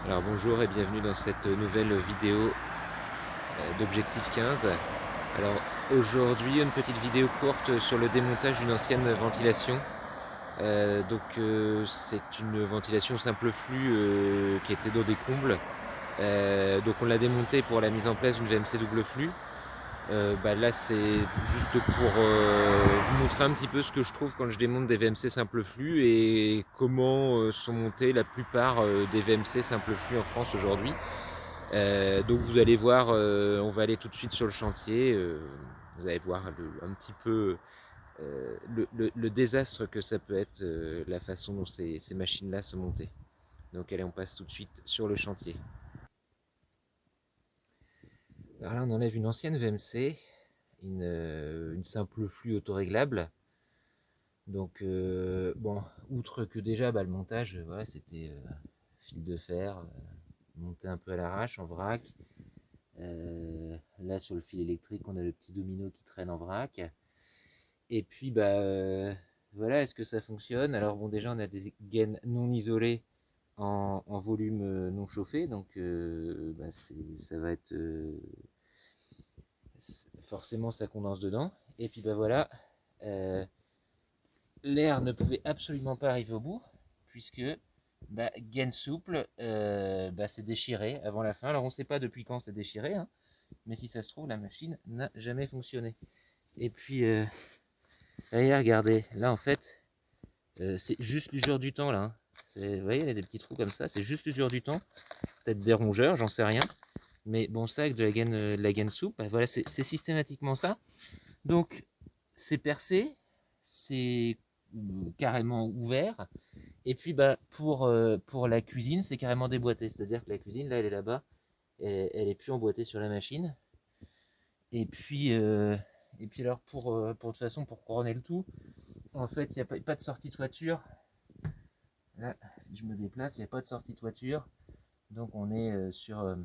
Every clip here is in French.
Alors bonjour et bienvenue dans cette nouvelle vidéo d'Objectif 15. Alors aujourd'hui une petite vidéo courte sur le démontage d'une ancienne ventilation. C'est une ventilation simple flux qui était dans des combles. Donc on l'a démontée pour la mise en place d'une VMC double flux. Là c'est juste pour vous montrer un petit peu ce que je trouve quand je démonte des VMC simple flux et comment sont montées la plupart des VMC simple flux en France aujourd'hui. Donc vous allez voir, on va aller tout de suite sur le chantier, vous allez voir un petit peu le désastre que ça peut être, la façon dont ces machines-là sont montées. Donc allez, on passe tout de suite sur le chantier. Alors là on enlève une ancienne VMC, une simple flux autoréglable. Donc bon, outre que déjà le montage, voilà, c'était fil de fer, monté un peu à l'arrache en vrac. Là sur le fil électrique on a le petit domino qui traîne en vrac. Et puis voilà, est-ce que ça fonctionne? Alors bon, déjà on a des gaines non isolées en volume non chauffé, donc ça va être forcément ça condense dedans. Et puis voilà, l'air ne pouvait absolument pas arriver au bout puisque gaine souple, c'est déchiré avant la fin. Alors on ne sait pas depuis quand c'est déchiré, hein, mais si ça se trouve la machine n'a jamais fonctionné. Et puis allez, regardez, là en fait c'est juste l'usure du temps là, hein. Vous voyez, il y a des petits trous comme ça, c'est juste l'usure du temps, peut-être des rongeurs, j'en sais rien. Mais bon, ça avec de la gaine souple, voilà, c'est systématiquement ça. Donc c'est percé, c'est carrément ouvert. Et puis pour la cuisine, c'est carrément déboîté. C'est-à-dire que la cuisine, là, elle est là-bas, elle est plus emboîtée sur la machine. Et puis alors de toute façon, pour couronner le tout, en fait, il n'y a pas de sortie toiture. Là, si je me déplace, il n'y a pas de sortie toiture. Donc on est sur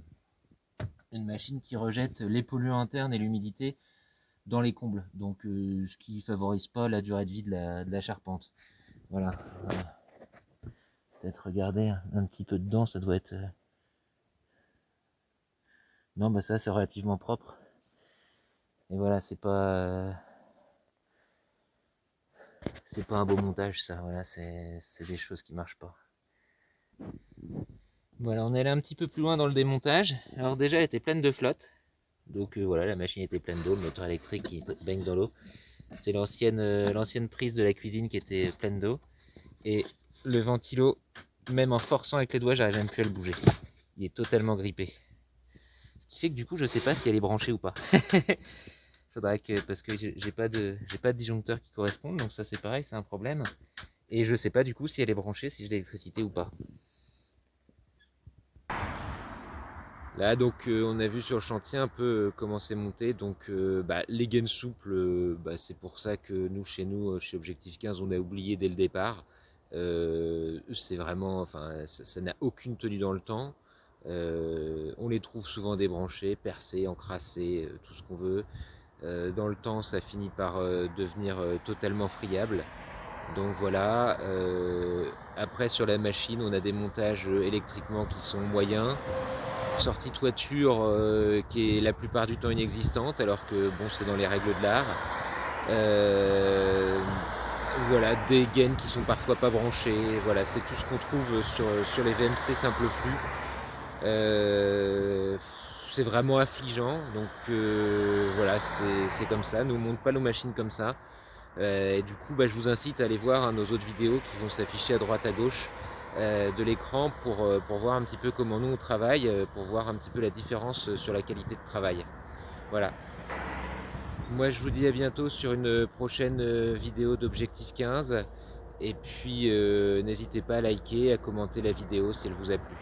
une machine qui rejette les polluants internes et l'humidité dans les combles. Donc ce qui favorise pas la durée de vie de la charpente. Voilà. Peut-être regarder un petit peu dedans, ça doit être... Non, ça c'est relativement propre. Et voilà, c'est pas un beau montage ça. Voilà, c'est des choses qui marchent pas. Voilà, on est allé un petit peu plus loin dans le démontage. Alors déjà, elle était pleine de flotte. Donc voilà, la machine était pleine d'eau, le moteur électrique qui baigne dans l'eau. C'est l'ancienne prise de la cuisine qui était pleine d'eau. Et le ventilo, même en forçant avec les doigts, j'arrive même plus à le bouger. Il est totalement grippé. Ce qui fait que du coup, je sais pas si elle est branchée ou pas. Faudrait que, parce que j'ai pas de disjoncteur qui correspond, donc ça c'est pareil, c'est un problème. Et je sais pas du coup si elle est branchée, si j'ai l'électricité ou pas. Là donc on a vu sur le chantier un peu comment c'est monté. Donc les gaines souples, c'est pour ça que chez nous, chez Objectif 15, on a oublié dès le départ. C'est vraiment, enfin ça n'a aucune tenue dans le temps. On les trouve souvent débranchés, percés, encrassés, tout ce qu'on veut. Dans le temps ça finit par devenir totalement friable. Donc voilà, après sur la machine on a des montages électriquement qui sont moyens, sortie toiture qui est la plupart du temps inexistante alors que bon c'est dans les règles de l'art. Voilà, des gaines qui sont parfois pas branchées, voilà, c'est tout ce qu'on trouve sur les VMC simple flux. C'est vraiment affligeant, donc voilà, c'est comme ça, nous on monte pas nos machines comme ça. Et du coup, je vous incite à aller voir nos autres vidéos qui vont s'afficher à droite à gauche de l'écran pour voir un petit peu comment nous on travaille, pour voir un petit peu la différence sur la qualité de travail. Voilà. Moi je vous dis à bientôt sur une prochaine vidéo d'Objectif 15. Et puis n'hésitez pas à liker, à commenter la vidéo si elle vous a plu.